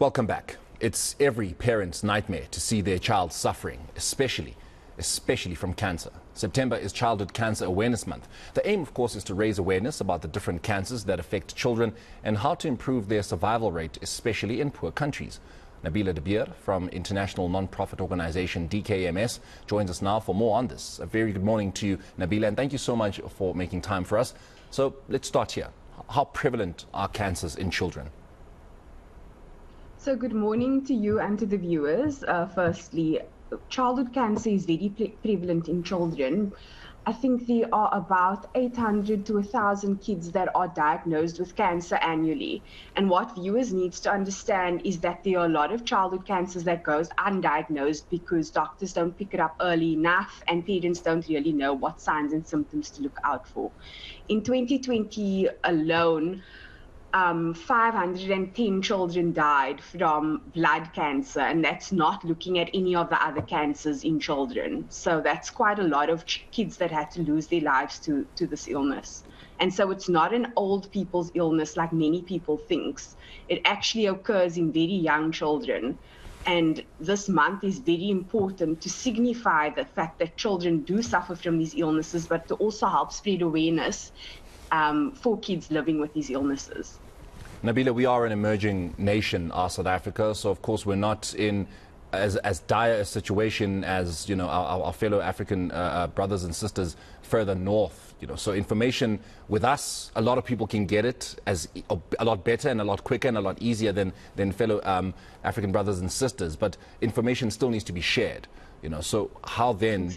Welcome back. It's every parent's nightmare to see their child suffering, especially from cancer. September is Childhood Cancer Awareness Month. The aim, of course, is to raise awareness about the different cancers that affect children and how to improve their survival rate, especially in poor countries. Nabiella from international non-profit organization DKMS joins us now for more on this. A very good morning to you, Nabiella, and thank you so much for making time for us. So let's start here. How prevalent are cancers in children? So good morning to you and to the viewers. Firstly, childhood cancer is very prevalent in children. I think there are about 800 to 1,000 kids that are diagnosed with cancer annually. And what viewers need to understand is that there are a lot of childhood cancers that goes undiagnosed because doctors don't pick it up early enough and parents don't really know what signs and symptoms to look out for. In 2020 alone, 510 children died from blood cancer, and that's not looking at any of the other cancers in children. So that's quite a lot of kids that had to lose their lives to this illness. And so it's not an old people's illness like many people think. It actually occurs in very young children. And this month is very important to signify the fact that children do suffer from these illnesses, but to also help spread awareness for kids living with these illnesses. Nabiella, we are an emerging nation, South Africa, so of course we're not in as dire a situation as our fellow African brothers and sisters further north. So information with us, a lot of people can get it a lot better and a lot quicker and a lot easier than fellow African brothers and sisters. But information still needs to be shared. So how then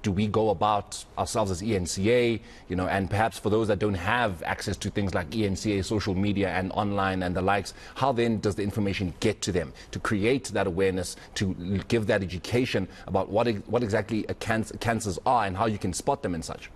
do we go about ourselves as eNCA, and perhaps for those that don't have access to things like eNCA, social media and online and the likes, how then does the information get to them to create that awareness, to give that education about what exactly cancers are and how you can spot them and such?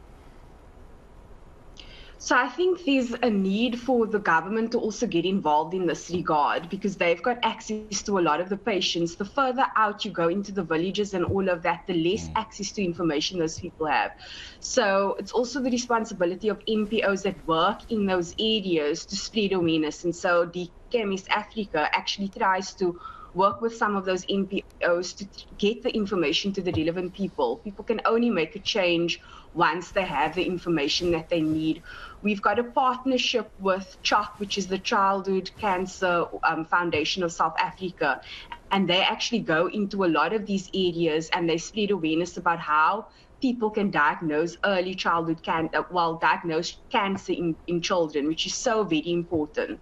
So I think there's a need for the government to also get involved in this regard because they've got access to a lot of the patients. The further out you go into the villages and all of that, the less access to information those people have. So it's also the responsibility of NPOs that work in those areas to spread awareness. And so DKMS Africa actually tries to work with some of those NPOs to get the information to the relevant people. People can only make a change once they have the information that they need. We've got a partnership with CHOC, which is the Childhood Cancer Foundation of South Africa, and they actually go into a lot of these areas and they spread awareness about how people can diagnose early childhood diagnose cancer in children, which is so very important.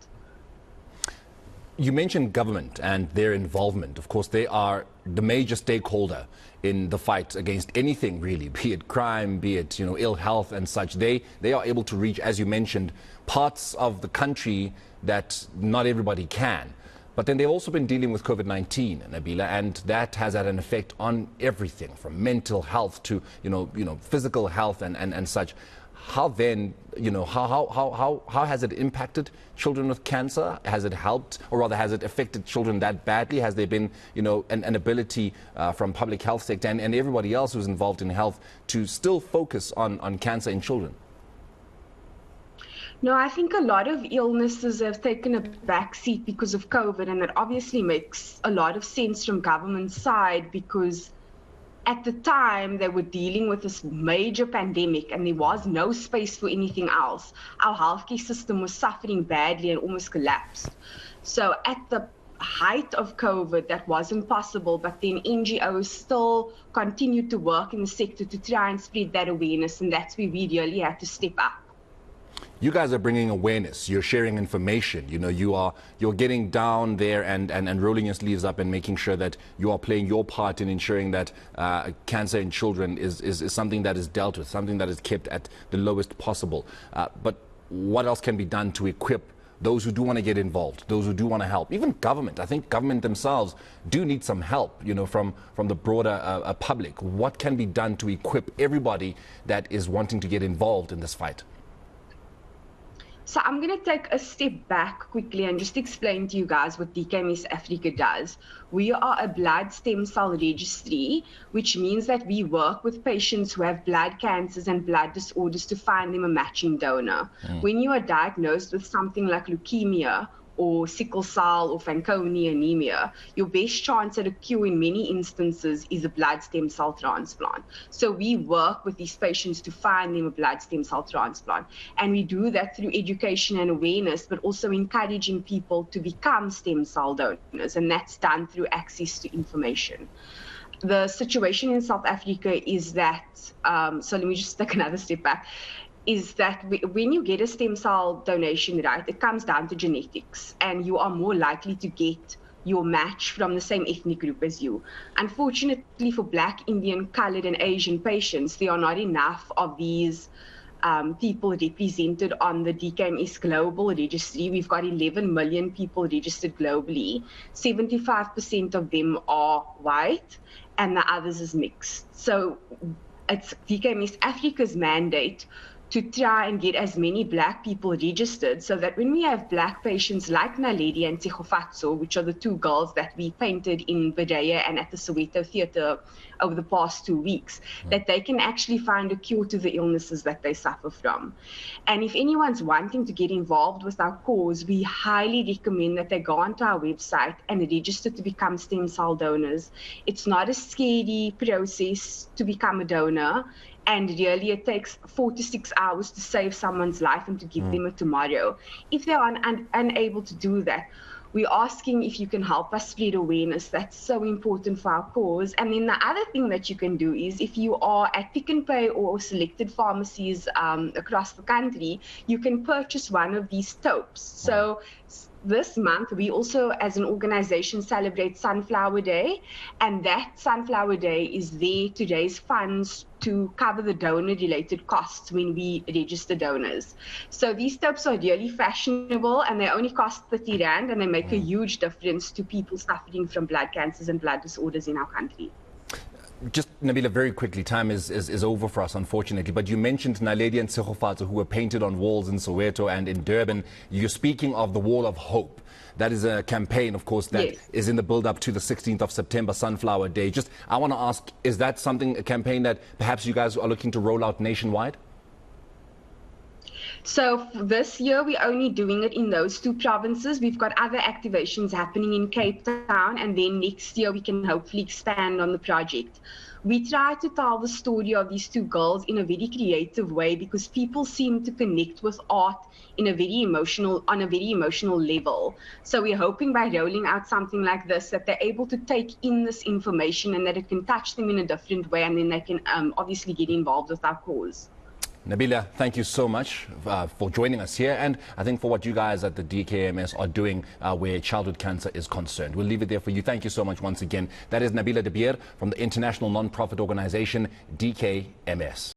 You mentioned government and their involvement. Of course, they are the major stakeholder in the fight against anything, really, be it crime, be it ill health and such. They are able to reach, as you mentioned, parts of the country that not everybody can. But then they've also been dealing with COVID-19, Nabiella, and that has had an effect on everything from mental health to physical health and such. How then, how has it impacted children with cancer? Has it helped, or rather has it affected children that badly? Has there been, an ability from public health sector and everybody else who's involved in health to still focus on cancer in children? No, I think a lot of illnesses have taken a back seat because of COVID, and it obviously makes a lot of sense from government's side because at the time, they were dealing with this major pandemic and there was no space for anything else. Our healthcare system was suffering badly and almost collapsed. So at the height of COVID, that wasn't possible, but then NGOs still continued to work in the sector to try and spread that awareness, and that's where we really had to step up. You guys are bringing awareness, you're sharing information, you're getting down there and rolling your sleeves up and making sure that you are playing your part in ensuring that cancer in children is something that is dealt with, something that is kept at the lowest possible. But what else can be done to equip those who do want to get involved, those who do want to help? Even government, I think government themselves do need some help, from the broader public. What can be done to equip everybody that is wanting to get involved in this fight? So I'm going to take a step back quickly and just explain to you guys what DKMS Africa does. We are a blood stem cell registry, which means that we work with patients who have blood cancers and blood disorders to find them a matching donor. When you are diagnosed with something like leukemia or sickle cell or Fanconi anemia, your best chance at a cure in many instances is a blood stem cell transplant. So we work with these patients to find them a blood stem cell transplant. And we do that through education and awareness, but also encouraging people to become stem cell donors. And that's done through access to information. The situation in South Africa is that, so let me just take another step back, is that when you get a stem cell donation, right, it comes down to genetics, and you are more likely to get your match from the same ethnic group as you. Unfortunately for Black, Indian, colored, and Asian patients, there are not enough of these people represented on the DKMS global registry. We've got 11 million people registered globally. 75% of them are white, and the others is mixed. So it's DKMS Africa's mandate to try and get as many Black people registered, so that when we have Black patients like Naledi and Tsegofatso, which are the two girls that we painted in Berea and at the Soweto Theatre over the past 2 weeks, that they can actually find a cure to the illnesses that they suffer from. And if anyone's wanting to get involved with our cause, we highly recommend that they go onto our website and register to become stem cell donors. It's not a scary process to become a donor. And really, it takes 4 to 6 hours to save someone's life and to give them a tomorrow. If they are unable to do that, we're asking if you can help us spread awareness. That's so important for our cause. And then the other thing that you can do is, if you are at Pick n Pay or selected pharmacies across the country, you can purchase one of these totes. So this month, we also, as an organization, celebrate Sunflower Day. And that Sunflower Day is there to raise funds to cover the donor-related costs when we register donors. So these totes are really fashionable, and they only cost 30 Rand, and they make a huge difference to people suffering from blood cancers and blood disorders in our country. Just, Nabiella, very quickly, time is over for us, unfortunately, but you mentioned Naledi and Tsegofatso, who were painted on walls in Soweto and in Durban. You're speaking of the Wall of Hope. That is a campaign, of course, that is in the build-up to the 16th of September, Sunflower Day. Just, I want to ask, is that something, a campaign that perhaps you guys are looking to roll out nationwide? So this year, we're only doing it in those 2 provinces. We've got other activations happening in Cape Town, and then next year we can hopefully expand on the project. We try to tell the story of these 2 girls in a very creative way, because people seem to connect with art on a very emotional level. So we're hoping by rolling out something like this that they're able to take in this information and that it can touch them in a different way, and then they can obviously get involved with our cause. Nabiella, thank you so much for joining us here, and I think for what you guys at the DKMS are doing where childhood cancer is concerned. We'll leave it there for you. Thank you so much once again. That is Nabiella de Beer from the international non-profit organization DKMS.